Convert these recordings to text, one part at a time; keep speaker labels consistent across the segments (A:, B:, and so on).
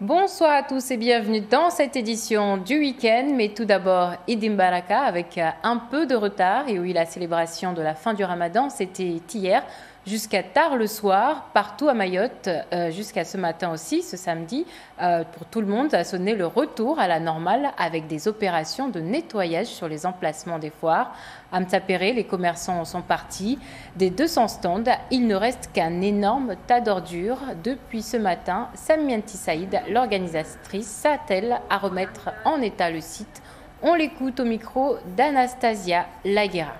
A: Bonsoir à tous et bienvenue dans cette édition du week-end. Mais tout d'abord, Eid Mbaraka avec un peu de retard. Et oui, la célébration de la fin du Ramadan, c'était hier jusqu'à tard le soir, partout à Mayotte, jusqu'à ce matin aussi, ce samedi. Pour tout le monde, a sonné le retour à la normale avec des opérations de nettoyage sur les emplacements des foires. À Mtsapéré, les commerçants sont partis. Des 200 stands, il ne reste qu'un énorme tas d'ordures. Depuis ce matin, Samianti Saïd, l'organisatrice, s'attelle à remettre en état le site. On l'écoute au micro d'Anastasia Laguera.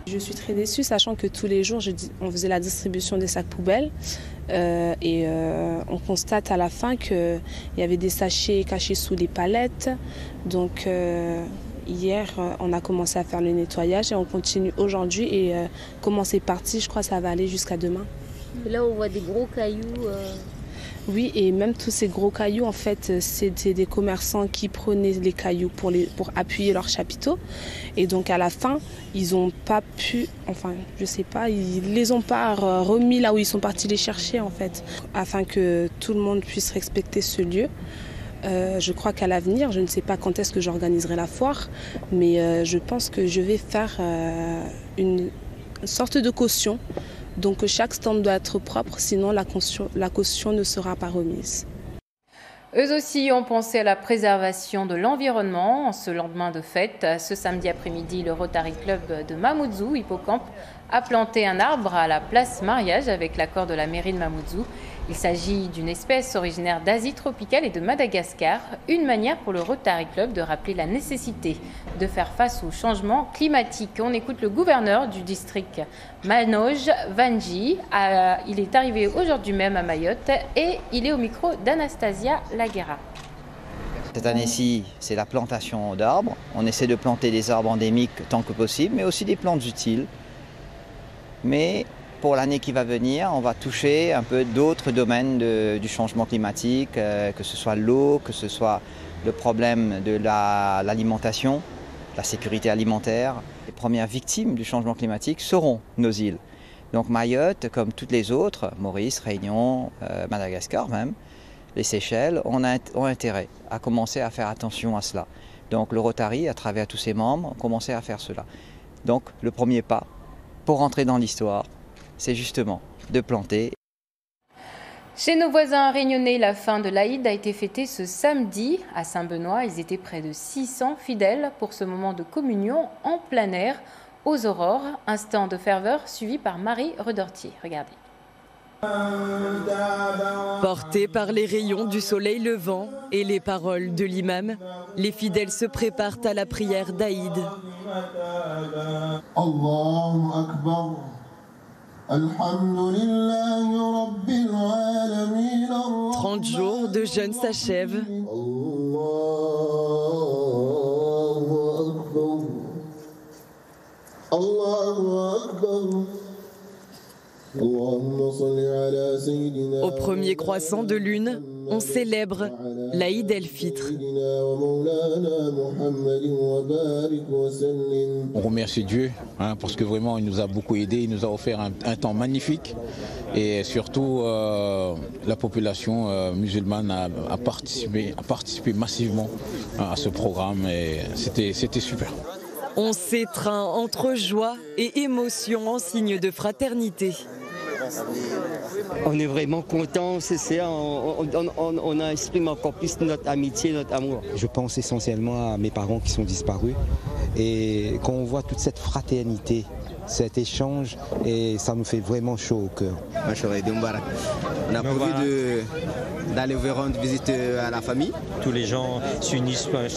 B: Je suis très déçue, sachant que tous les jours, on faisait la distribution des sacs poubelles et on constate à la fin qu'il y avait des sachets cachés sous les palettes. Donc hier, on a commencé à faire le nettoyage et on continue aujourd'hui. Et comment c'est parti, je crois que ça va aller jusqu'à demain.
C: Et là, on voit des gros cailloux.
B: Oui, et même tous ces gros cailloux, en fait, c'était des commerçants qui prenaient les cailloux pour appuyer leurs chapiteaux. Et donc à la fin, ils n'ont pas pu, enfin, je sais pas, ils les ont pas remis là où ils sont partis les chercher, en fait, afin que tout le monde puisse respecter ce lieu. Je crois qu'à l'avenir, je ne sais pas quand est-ce que j'organiserai la foire, mais je pense que je vais faire une sorte de caution. Donc chaque stand doit être propre, sinon la caution ne sera pas remise.
A: Eux aussi ont pensé à la préservation de l'environnement en ce lendemain de fête. Ce samedi après-midi, le Rotary Club de Mamoudzou, Hippocampe, a planté un arbre à la place Mariage avec l'accord de la mairie de Mamoudzou. Il s'agit d'une espèce originaire d'Asie tropicale et de Madagascar, une manière pour le Rotary Club de rappeler la nécessité de faire face au changement climatique. On écoute le gouverneur du district Manoj Vanji. Il est arrivé aujourd'hui même à Mayotte et il est au micro d'Anastasia Laguera.
D: Cette année-ci, c'est la plantation d'arbres. On essaie de planter des arbres endémiques tant que possible, mais aussi des plantes utiles. Mais pour l'année qui va venir, on va toucher un peu d'autres domaines du changement climatique, que ce soit l'eau, que ce soit le problème de l'alimentation, la sécurité alimentaire. Les premières victimes du changement climatique seront nos îles. Donc Mayotte, comme toutes les autres, Maurice, Réunion, Madagascar même, les Seychelles, ont intérêt à commencer à faire attention à cela. Donc le Rotary, à travers tous ses membres, a commencé à faire cela. Donc le premier pas pour rentrer dans l'histoire, c'est justement de planter.
A: Chez nos voisins réunionnais, la fin de l'Aïd a été fêtée ce samedi à Saint-Benoît. Ils étaient près de 600 fidèles pour ce moment de communion en plein air aux aurores. Instant de ferveur suivi par Marie Redortier. Regardez.
E: Portés par les rayons du soleil levant et les paroles de l'imam, les fidèles se préparent à la prière d'Aïd. 30 jours de jeûne s'achèvent. Au premier croissant de lune, on célèbre l'Aïd el-Fitr.
F: On remercie Dieu parce que vraiment il nous a beaucoup aidés, il nous a offert un temps magnifique et surtout la population musulmane a participé massivement à ce programme et c'était super.
E: On s'étreint entre joie et émotion en signe de fraternité.
G: On est vraiment contents, on exprime encore plus notre amitié, notre amour.
H: Je pense essentiellement à mes parents qui sont disparus et quand on voit toute cette fraternité, cet échange, et ça nous fait vraiment chaud au cœur.
I: On a prévu d'aller rendre visite à la famille.
J: Tous les gens s'unissent pour un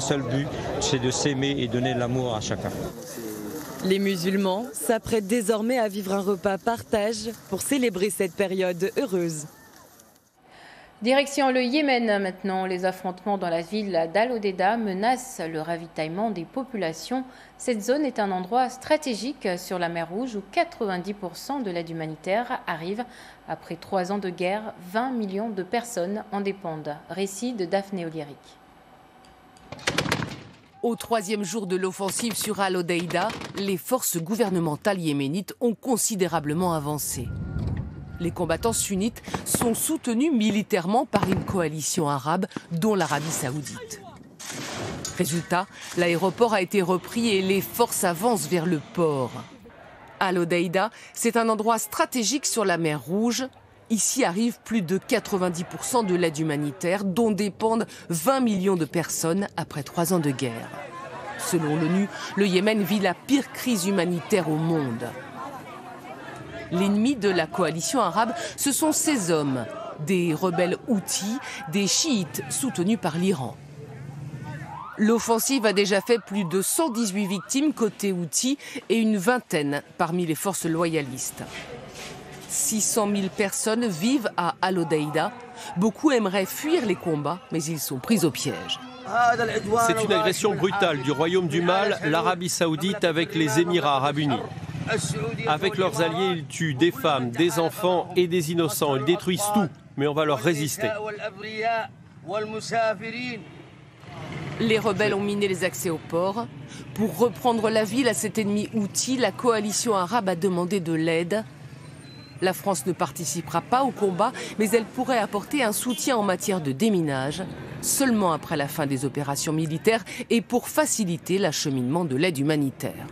J: seul but, c'est de s'aimer et donner de l'amour à chacun.
E: Les musulmans s'apprêtent désormais à vivre un repas partage pour célébrer cette période heureuse.
A: Direction le Yémen maintenant. Les affrontements dans la ville d'Al-Hodeida menacent le ravitaillement des populations. Cette zone est un endroit stratégique sur la mer Rouge où 90% de l'aide humanitaire arrive. Après 3 ans de guerre, 20 millions de personnes en dépendent. Récit de Daphné Oliéric.
K: Au 3e jour de l'offensive sur Al-Hodeida, les forces gouvernementales yéménites ont considérablement avancé. Les combattants sunnites sont soutenus militairement par une coalition arabe, dont l'Arabie saoudite. Résultat, l'aéroport a été repris et les forces avancent vers le port. Al-Hodeïda, c'est un endroit stratégique sur la mer Rouge. Ici arrivent plus de 90% de l'aide humanitaire, dont dépendent 20 millions de personnes après 3 ans de guerre. Selon l'ONU, le Yémen vit la pire crise humanitaire au monde. L'ennemi de la coalition arabe, ce sont ces hommes, des rebelles houthis, des chiites soutenus par l'Iran. L'offensive a déjà fait plus de 118 victimes côté houthi et une vingtaine parmi les forces loyalistes. 600 000 personnes vivent à Al-Hodeïda. Beaucoup aimeraient fuir les combats, mais ils sont pris au piège.
L: C'est une agression brutale du royaume du Mal, l'Arabie saoudite avec les Émirats arabes unis. Avec leurs alliés, ils tuent des femmes, des enfants et des innocents. Ils détruisent tout, mais on va leur résister.
K: Les rebelles ont miné les accès au port. Pour reprendre la ville à cet ennemi houthi, la coalition arabe a demandé de l'aide. La France ne participera pas au combat, mais elle pourrait apporter un soutien en matière de déminage, seulement après la fin des opérations militaires et pour faciliter l'acheminement de l'aide humanitaire.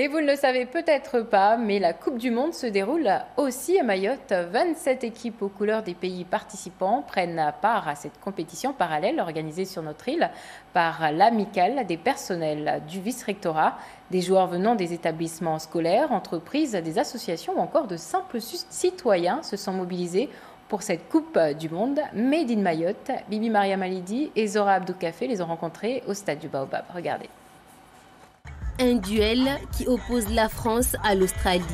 A: Et vous ne le savez peut-être pas, mais la Coupe du Monde se déroule aussi à Mayotte. 27 équipes aux couleurs des pays participants prennent part à cette compétition parallèle organisée sur notre île par l'amicale des personnels du vice-rectorat. Des joueurs venant des établissements scolaires, entreprises, des associations ou encore de simples citoyens se sont mobilisés pour cette Coupe du Monde Made in Mayotte. Bibi Maria Malidi et Zora Abdoukafé les ont rencontrés au stade du Baobab. Regardez.
C: Un duel qui oppose la France à l'Australie.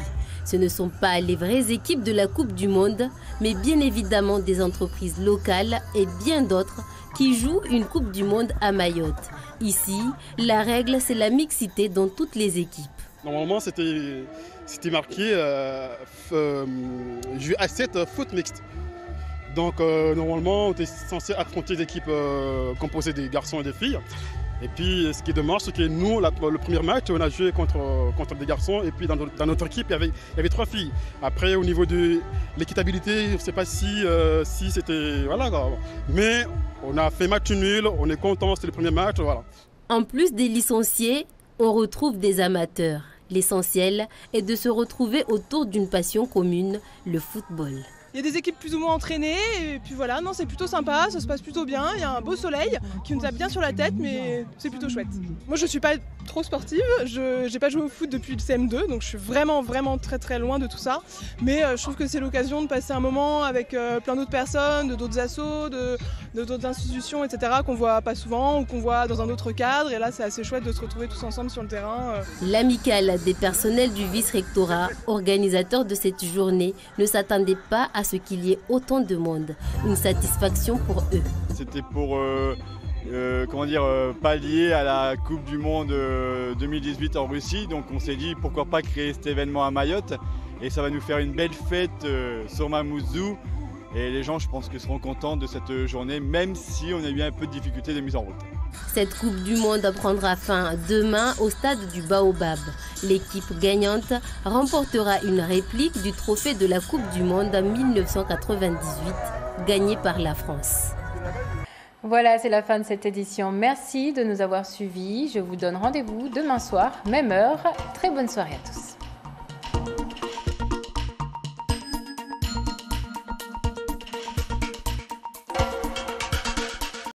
C: Ce ne sont pas les vraies équipes de la Coupe du Monde, mais bien évidemment des entreprises locales et bien d'autres qui jouent une Coupe du Monde à Mayotte. Ici, la règle, c'est la mixité dans toutes les équipes.
M: Normalement, c'était marqué jeu à 7 foot mixte. Donc, normalement, on était censé affronter des équipes composées des garçons et des filles. Et puis, ce qui est dommage, c'est que nous, le premier match, on a joué contre des garçons. Et puis, dans notre équipe, il y avait 3 filles. Après, au niveau de l'équitabilité, je ne sais pas si c'était... Voilà. Mais on a fait match nul, on est content, c'était le premier match. Voilà.
C: En plus des licenciés, on retrouve des amateurs. L'essentiel est de se retrouver autour d'une passion commune, le football.
N: Il y a des équipes plus ou moins entraînées et puis voilà, non, c'est plutôt sympa, ça se passe plutôt bien. Il y a un beau soleil qui nous tape bien sur la tête, mais c'est plutôt chouette. Moi, je ne suis pas trop sportive, je n'ai pas joué au foot depuis le CM2, donc je suis vraiment très loin de tout ça. Mais je trouve que c'est l'occasion de passer un moment avec plein d'autres personnes, de d'autres assos, d'autres institutions, etc. qu'on voit pas souvent ou qu'on voit dans un autre cadre. Et là, c'est assez chouette de se retrouver tous ensemble sur le terrain.
C: L'amicale des personnels du vice-rectorat, organisateur de cette journée, ne s'attendait pas à ce qu'il y ait autant de monde. Une satisfaction pour eux.
O: C'était pour pallier à la Coupe du Monde 2018 en Russie. Donc on s'est dit pourquoi pas créer cet événement à Mayotte. Et ça va nous faire une belle fête sur Mamoudzou. Et les gens, je pense, que seront contents de cette journée, même si on a eu un peu de difficulté de mise en route.
C: Cette Coupe du Monde prendra fin demain au stade du Baobab. L'équipe gagnante remportera une réplique du trophée de la Coupe du Monde 1998, gagné par la France.
A: Voilà, c'est la fin de cette édition. Merci de nous avoir suivis. Je vous donne rendez-vous demain soir, même heure. Très bonne soirée à tous.